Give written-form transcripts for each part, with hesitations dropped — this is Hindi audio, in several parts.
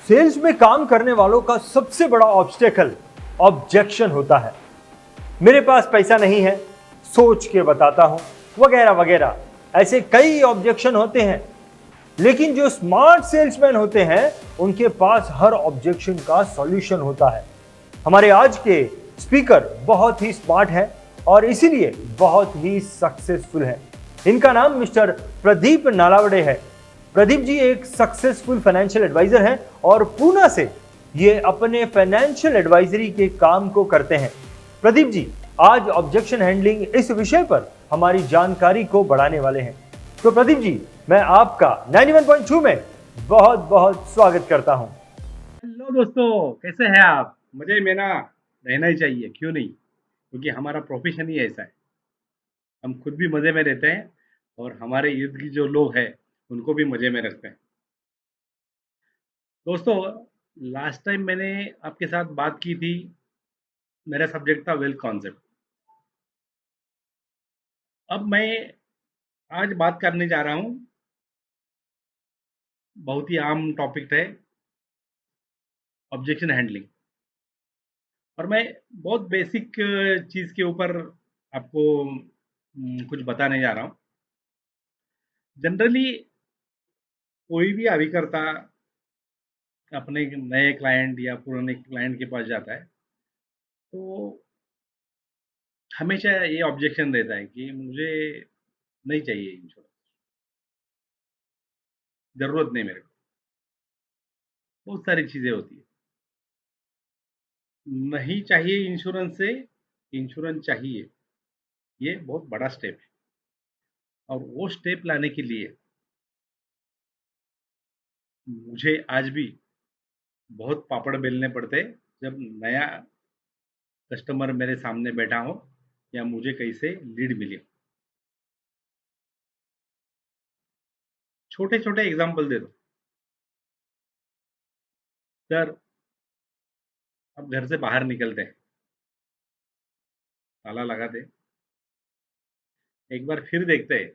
सेल्स में काम करने वालों का सबसे बड़ा ऑब्स्टेकल ऑब्जेक्शन होता है। मेरे पास पैसा नहीं है, सोच के बताता हूं, वगैरह वगैरह। ऐसे कई ऑब्जेक्शन होते हैं, लेकिन जो स्मार्ट सेल्समैन होते हैं उनके पास हर ऑब्जेक्शन का सॉल्यूशन होता है। हमारे आज के स्पीकर बहुत ही स्मार्ट हैं और इसीलिए बहुत ही सक्सेसफुल हैं। इनका नाम मिस्टर प्रदीप नालावडे है। प्रदीप जी एक सक्सेसफुल फाइनेंशियल एडवाइजर हैं और पूना से ये अपने फाइनेंशियल एडवाइजरी के काम को करते हैं। प्रदीप जी आज ऑब्जेक्शन हैंडलिंग इस विषय पर हमारी जानकारी को बढ़ाने वाले हैं। तो प्रदीप जी मैं आपका 91.2 में बहुत बहुत स्वागत करता हूं। हेलो दोस्तों, कैसे हैं आप? मजे में ना रहना ही चाहिए, क्यों नहीं? क्योंकि हमारा प्रोफेशन ही ऐसा है। हम खुद भी मजे में रहते हैं और हमारे इर्द गिर्द जो लोग हैं उनको भी मजे में रखते हैं। दोस्तों, लास्ट टाइम मैंने आपके साथ बात की थी, मेरा सब्जेक्ट था वेल्थ कॉन्सेप्ट। अब मैं आज बात करने जा रहा हूँ, बहुत ही आम टॉपिक है, ऑब्जेक्शन हैंडलिंग। और मैं बहुत बेसिक चीज़ के ऊपर आपको कुछ बताने जा रहा हूँ। जनरली कोई भी अभिकर्ता अपने नए क्लाइंट या पुराने क्लाइंट के पास जाता है, तो हमेशा ये ऑब्जेक्शन रहता है कि मुझे नहीं चाहिए इंश्योरेंस, ज़रूरत नहीं मेरे को। बहुत सारी चीज़ें होती है। नहीं चाहिए इंश्योरेंस से इंश्योरेंस चाहिए, ये बहुत बड़ा स्टेप है। और वो स्टेप लाने के लिए मुझे आज भी बहुत पापड़ बेलने पड़ते हैं, जब नया कस्टमर मेरे सामने बैठा हो या मुझे कहीं से लीड मिले। छोटे छोटे एग्जाम्पल दे दो सर। अब घर से बाहर निकलते हैं, ताला लगा दे, एक बार फिर देखते हैं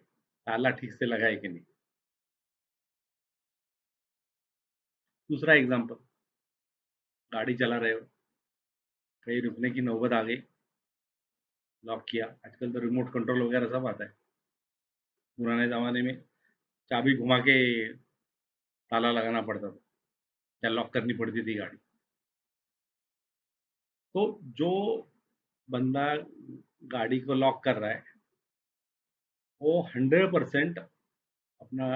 ताला ठीक से लगा है कि नहीं। दूसरा एग्जाम्पल, गाड़ी चला रहे हो, कहीं रुकने की नौबत आ गई, लॉक किया। आजकल तो रिमोट कंट्रोल वगैरह सब आता है। पुराने ज़माने में चाबी घुमा के ताला लगाना पड़ता था या लॉक करनी पड़ती थी गाड़ी। तो जो बंदा गाड़ी को लॉक कर रहा है, वो 100% अपना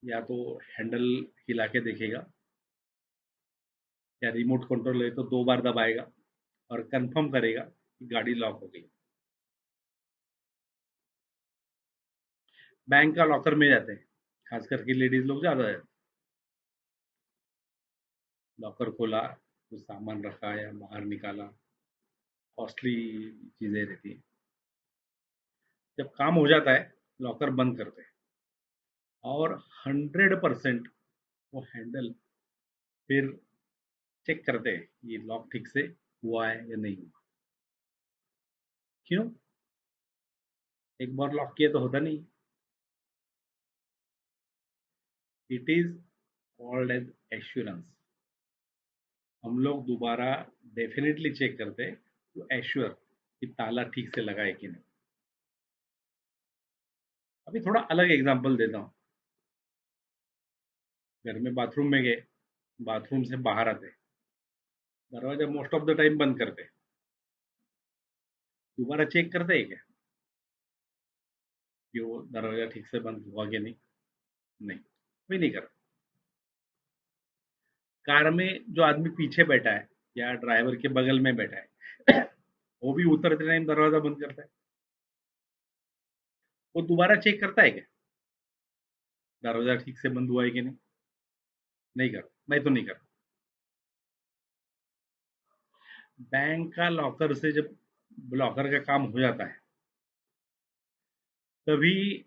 या तो हैंडल हिला के देखेगा या रिमोट कंट्रोल है तो 2 बार दबाएगा और कंफर्म करेगा कि गाड़ी लॉक हो गई। बैंक का लॉकर में जाते हैं, खास करके लेडीज लोग ज़्यादा है। लॉकर खोला, कुछ सामान रखा या बाहर निकाला, कॉस्टली चीज़ें रहती हैं। जब काम हो जाता है, लॉकर बंद करते हैं और 100% वो हैंडल फिर चेक करते हैं ये लॉक ठीक से हुआ है या नहीं हुआ। क्यों? एक बार लॉक किया तो होता नहीं। It is called as assurance. हम लोग दोबारा डेफिनेटली चेक करते हैं तो एश्योर कि ताला ठीक से लगा है कि नहीं। अभी थोड़ा अलग एग्जांपल देता हूँ। घर में बाथरूम में गए, बाथरूम से बाहर आते, दरवाजा मोस्ट ऑफ द टाइम बंद करते, दोबारा चेक करते हैं क्या कि वो दरवाजा ठीक से बंद हुआ कि नहीं? नहीं, कोई नहीं करता। कार में जो आदमी पीछे बैठा है या ड्राइवर के बगल में बैठा है वो भी उतरते टाइम दरवाजा बंद करता है। वो दोबारा चेक करता है क्या दरवाजा ठीक से बंद हुआ है कि नहीं? नहीं करता, मैं तो नहीं करता। बैंक का लॉकर से जब लॉकर का काम हो जाता है, तभी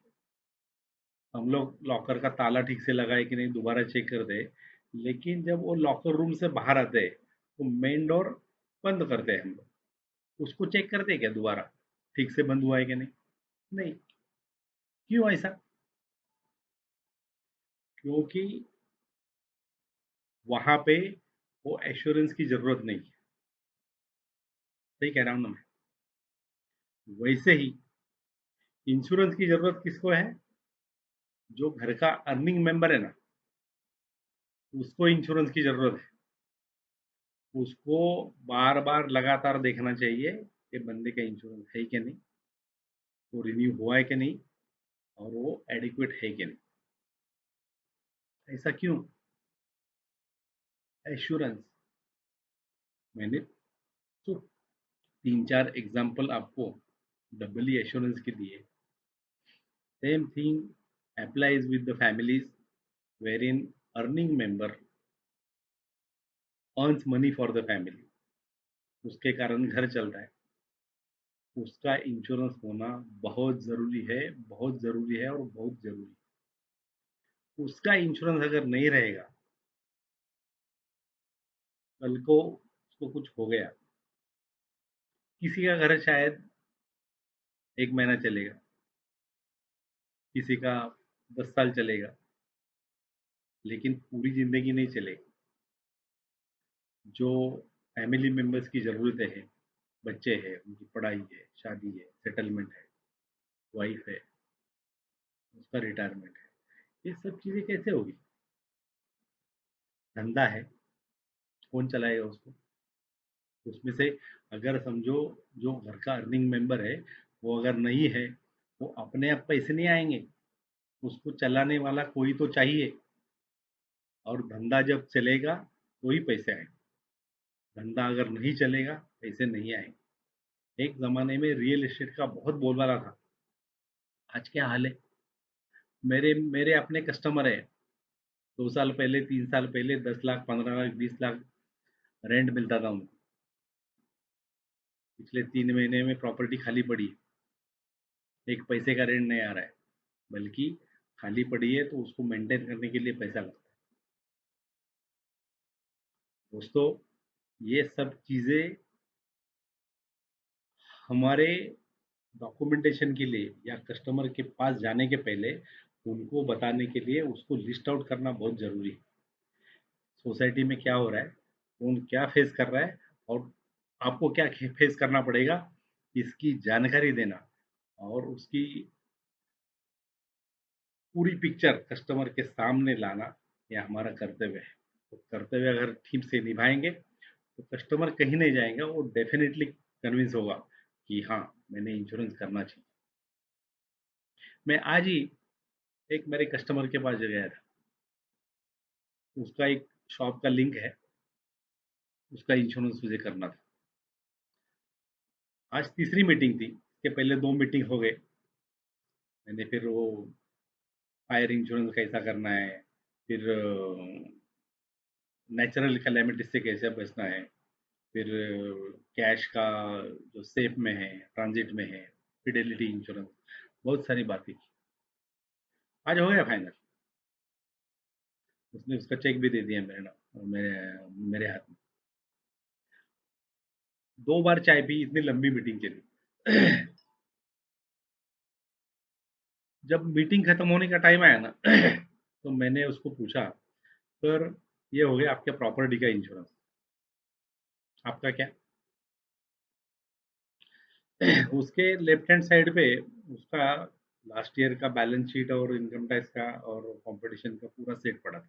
हम लोग लॉकर का ताला ठीक से लगा है कि नहीं दोबारा चेक करते हैं। लेकिन जब वो लॉकर रूम से बाहर आते हैं तो मेन डोर बंद करते हैं हम लोग, उसको चेक करते हैं क्या दोबारा ठीक से बंद हुआ है कि नहीं? नहीं। क्यों ऐसा? क्योंकि वहाँ पे वो एश्योरेंस की ज़रूरत नहीं है। सही कह रहा हूँ ना मैं? वैसे ही इंश्योरेंस की ज़रूरत किसको है? जो घर का अर्निंग मेंबर है ना, उसको इंश्योरेंस की ज़रूरत है। उसको बार-बार लगातार देखना चाहिए कि बंदे का इंश्योरेंस है कि नहीं, वो रिन्यू हुआ है कि नहीं और वो एडिक्वेट है कि नहीं। ऐसा क्यों? एश्योरेंस मैंने तो 3-4 एग्ज़ाम्पल आपको डबली एश्योरेंस के दिए। Same thing applies with the families wherein earning member earns money for the family. उसके कारण घर चल रहा है। उसका इंश्योरेंस होना बहुत ज़रूरी है, बहुत ज़रूरी है और बहुत ज़रूरी है। उसका इंश्योरेंस अगर नहीं रहेगा, कल को उसको कुछ हो गया, किसी का घर शायद 1 महीना चलेगा, किसी का 10 साल चलेगा, लेकिन पूरी ज़िंदगी नहीं चलेगी। जो फैमिली मेंबर्स की ज़रूरतें हैं, बच्चे हैं, उनकी पढ़ाई है, शादी है, सेटलमेंट है, वाइफ है, उसका रिटायरमेंट है, ये सब चीज़ें कैसे होगी? धंधा है, कौन चलाएगा उसको? उसमें से अगर समझो जो घर का अर्निंग मेंबर है, वो अगर नहीं है, वो अपने आप पैसे नहीं आएँगे, उसको चलाने वाला कोई तो चाहिए और धंधा जब चलेगा, तो ही पैसे आएँगे। धंधा अगर नहीं चलेगा, पैसे नहीं आएँगे। एक ज़माने में रियल एस्टेट का बहुत बोलबाला था, आज क्या हाल है? मेरे मेरे अपने कस्टमर हैं, 2 साल पहले, 3 साल पहले 10 लाख, 15 लाख, 20 लाख रेंट मिलता था उनको। पिछले 3 महीने में प्रॉपर्टी खाली पड़ी है, एक पैसे का रेंट नहीं आ रहा है, बल्कि खाली पड़ी है तो उसको मेंटेन करने के लिए पैसा लगता है। दोस्तों, ये सब चीज़ें हमारे डॉक्यूमेंटेशन के लिए या कस्टमर के पास जाने के पहले उनको बताने के लिए उसको लिस्ट आउट करना बहुत ज़रूरी है। सोसाइटी में क्या हो रहा है, कौन क्या फेस कर रहा है और आपको क्या फेस करना पड़ेगा, इसकी जानकारी देना और उसकी पूरी पिक्चर कस्टमर के सामने लाना, ये हमारा कर्तव्य है। तो कर्तव्य अगर ठीक से निभाएंगे तो कस्टमर कहीं नहीं जाएगा, वो डेफिनेटली कन्विंस होगा कि हाँ, मैंने इंश्योरेंस करना चाहिए। मैं आज ही एक मेरे कस्टमर के पास गया था, उसका एक शॉप का लिंक है, उसका इंश्योरेंस मुझे करना था। आज तीसरी मीटिंग थी, इसके पहले 2 मीटिंग हो गए। मैंने फिर वो फायर इंश्योरेंस कैसा करना है, फिर नेचुरल कैलेमिटी से कैसे बचना है, फिर कैश का जो सेफ में है, ट्रांजिट में है, फिडेलिटी इंश्योरेंस, बहुत सारी बातें की। आज हो गया फाइनल। उसने उसका चेक भी दे दिया मेरे मेरे हाथ में। 2 बार चाय पी, इतनी लंबी मीटिंग चली। जब मीटिंग खत्म होने का टाइम आया ना, तो मैंने उसको पूछा, सर ये हो गया आपके प्रॉपर्टी का इंश्योरेंस, आपका क्या? उसके लेफ्ट हैंड साइड पे उसका लास्ट ईयर का बैलेंस शीट और इनकम टैक्स का और कंपटीशन का पूरा सेट पड़ा था,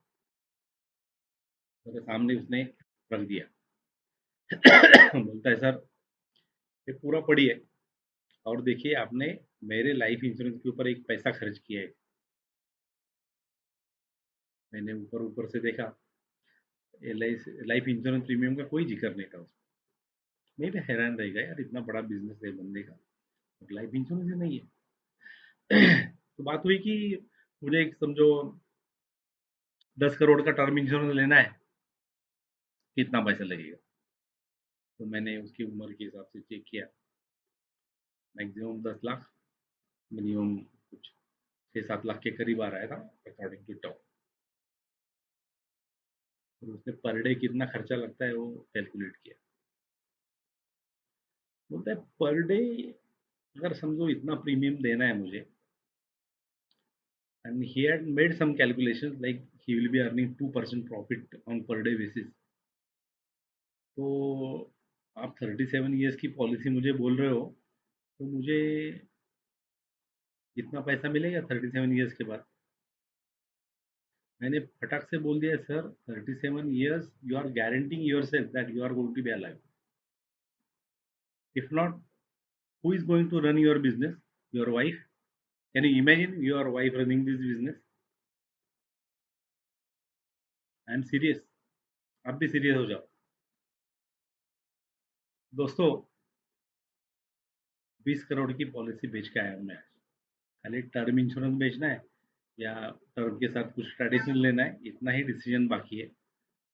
मेरे सामने उसने रख दिया। बोलता है, सर ये पूरा पढ़िए और देखिए आपने मेरे लाइफ इंश्योरेंस के ऊपर एक पैसा खर्च किया है। मैंने ऊपर ऊपर से देखा, लाइफ इंश्योरेंस प्रीमियम का कोई जिक्र नहीं था उसमें। मैं भी हैरान रह गया, यार इतना बड़ा बिजनेस है बंदे का और लाइफ इंश्योरेंस ही नहीं है। तो बात हुई कि मुझे एक समझो 10 करोड़ का टर्म इंश्योरेंस लेना है, कितना पैसा लगेगा? तो मैंने उसकी उम्र के हिसाब से चेक किया, मैक्सिमम 10 लाख, मिनिमम कुछ 6-7 लाख के करीब आ रहा था अकॉर्डिंग टू टर्म। और उसने पर डे कितना खर्चा लगता है वो कैलकुलेट किया। बोलता है पर डे अगर समझो इतना प्रीमियम देना है मुझे, and he had made some calculations like he will be earning 2% profit on per day basis. तो आप 37 ईयर्स की पॉलिसी मुझे बोल रहे हो, तो मुझे इतना पैसा मिलेगा 37 ईयर्स के बाद? मैंने फटाक से बोल दिया, sir 37 years you are guaranteeing yourself that you are going to be alive. If not, who is going to run your business? Your wife? Can you imagine your wife running this business? I am serious. आप भी सीरियस हो जाओ. दोस्तों, 20 करोड़ की पॉलिसी बेच के आया हूँ मैं. खाली टर्म इंश्योरेंस बेचना है या टर्म के साथ कुछ ट्रेडिशनल लेना है, इतना ही डिसीजन बाकी है.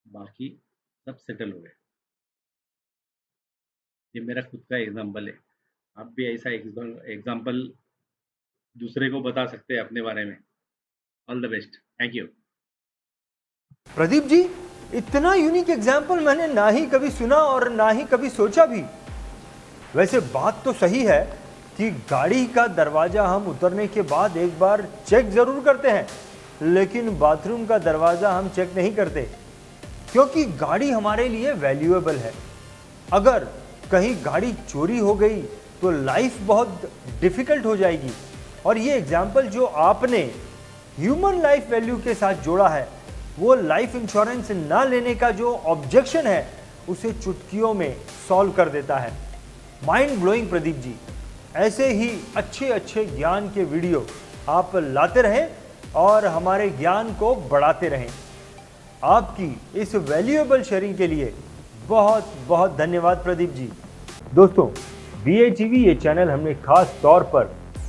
बाकी सब सेटल हो गए. ये मेरा खुद का एग्जाम्पल है. आप भी ऐसा एग्जाम्पल दूसरे को बता सकते हैं अपने बारे में. All the best. Thank you. Pradeep ji, इतना यूनिक एग्जाम्पल मैंने ना ही कभी सुना और ना ही कभी सोचा भी. वैसे बात तो सही है कि गाड़ी का दरवाजा हम उतरने के बाद एक बार चेक जरूर करते हैं, लेकिन बाथरूम का दरवाजा हम चेक नहीं करते, क्योंकि गाड़ी हमारे लिए वैल्यूएबल है. अगर कहीं गाड़ी चोरी हो गई तो लाइफ बहुत डिफिकल्ट हो जाएगी. और ये एग्जाम्पल जो आपने ह्यूमन लाइफ वैल्यू के साथ जोड़ा है, वो लाइफ इंश्योरेंस ना लेने का जो ऑब्जेक्शन है उसे चुटकियों में सॉल्व कर देता है. Mind blowing Pradeep ji. ऐसे ही अच्छे अच्छे ज्ञान के वीडियो आप लाते रहें और हमारे ज्ञान को बढ़ाते रहें. आपकी इस वैल्यूएबल शेयरिंग के लिए बहुत बहुत धन्यवाद प्रदीप जी. दोस्तों, BHEV ये चैनल हमने खास तौर पर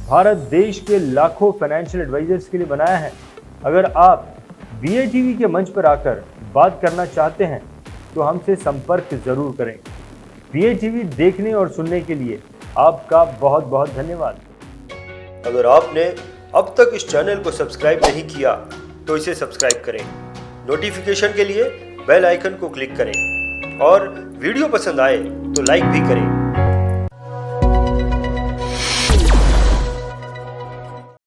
भारत देश के लाखों फाइनेंशियल एडवाइजर्स के लिए बनाया है. अगर आप BHEV के मंच पर आकर बात करना चाहते हैं तो हमसे संपर्क जरूर करें. BHEV देखने और सुनने के लिए आपका बहुत बहुत धन्यवाद. अगर आपने अब तक इस चैनल को सब्सक्राइब नहीं किया तो इसे सब्सक्राइब करें. नोटिफिकेशन के लिए बेल आइकन को क्लिक करें और वीडियो पसंद आए तो लाइक भी करें.